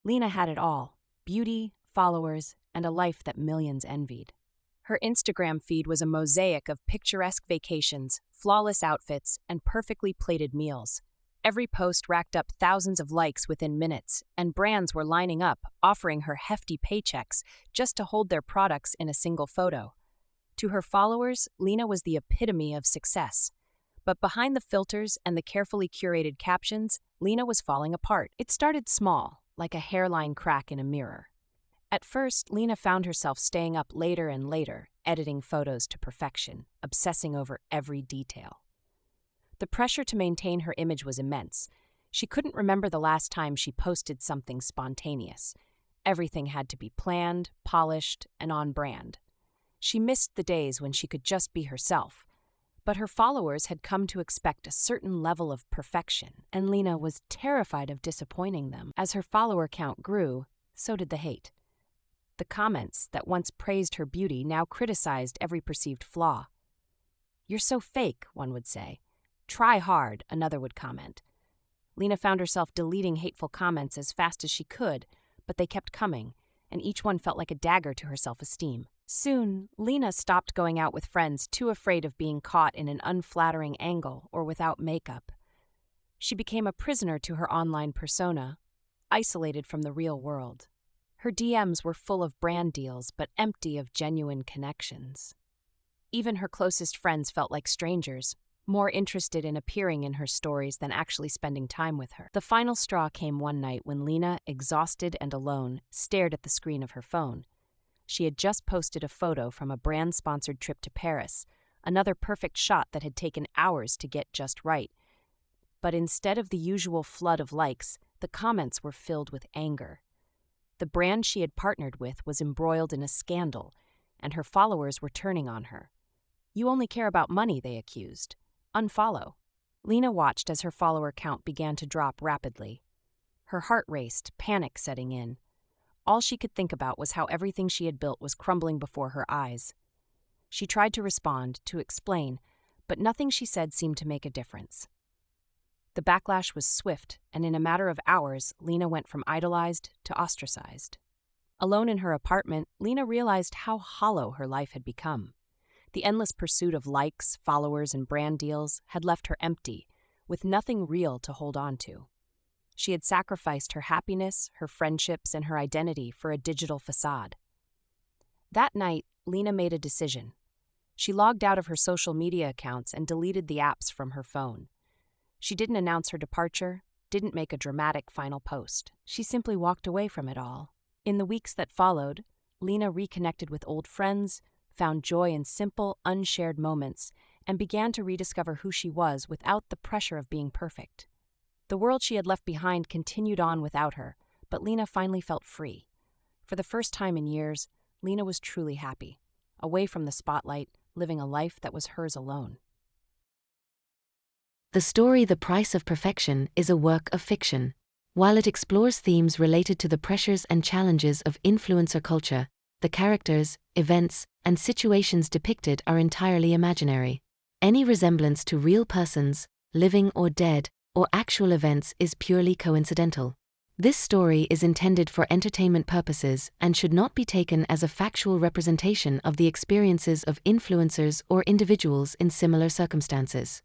Lena had it all: beauty, followers, and a life that millions envied. Her Instagram feed was a mosaic of picturesque vacations, flawless outfits, and perfectly plated meals. Every post racked up thousands of likes within minutes, and brands were lining up, offering her hefty paychecks just to hold their products in a single photo. To her followers, Lena was the epitome of success. But behind the filters and the carefully curated captions, Lena was falling apart. It started small, like a hairline crack in a mirror. At first, Lena found herself staying up later and later, editing photos to perfection, obsessing over every detail. The pressure to maintain her image was immense. She couldn't remember the last time she posted something spontaneous. Everything had to be planned, polished, and on brand. She missed the days when she could just be herself. But her followers had come to expect a certain level of perfection, and Lena was terrified of disappointing them. As her follower count grew, so did the hate. The comments that once praised her beauty now criticized every perceived flaw. "You're so fake," one would say. "Try hard," another would comment. Lena found herself deleting hateful comments as fast as she could, but they kept coming, and each one felt like a dagger to her self-esteem. Soon, Lena stopped going out with friends, too afraid of being caught in an unflattering angle or without makeup. She became a prisoner to her online persona, isolated from the real world. Her DMs were full of brand deals, but empty of genuine connections. Even her closest friends felt like strangers, more interested in appearing in her stories than actually spending time with her. The final straw came one night when Lena, exhausted and alone, stared at the screen of her phone. She had just posted a photo from a brand-sponsored trip to Paris, another perfect shot that had taken hours to get just right. But instead of the usual flood of likes, the comments were filled with anger. The brand she had partnered with was embroiled in a scandal, and her followers were turning on her. "You only care about money," they accused. "Unfollow." Lena watched as her follower count began to drop rapidly. Her heart raced, panic setting in. All she could think about was how everything she had built was crumbling before her eyes. She tried to respond, to explain, but nothing she said seemed to make a difference. The backlash was swift, and in a matter of hours, Lena went from idolized to ostracized. Alone in her apartment, Lena realized how hollow her life had become. The endless pursuit of likes, followers, and brand deals had left her empty, with nothing real to hold on to. She had sacrificed her happiness, her friendships, and her identity for a digital facade. That night, Lena made a decision. She logged out of her social media accounts and deleted the apps from her phone. She didn't announce her departure, didn't make a dramatic final post. She simply walked away from it all. In the weeks that followed, Lena reconnected with old friends, found joy in simple, unshared moments, and began to rediscover who she was without the pressure of being perfect. The world she had left behind continued on without her, but Lena finally felt free. For the first time in years, Lena was truly happy, away from the spotlight, living a life that was hers alone. The story The Price of Perfection is a work of fiction. While it explores themes related to the pressures and challenges of influencer culture, the characters, events, and situations depicted are entirely imaginary. Any resemblance to real persons, living or dead, or actual events is purely coincidental. This story is intended for entertainment purposes and should not be taken as a factual representation of the experiences of influencers or individuals in similar circumstances.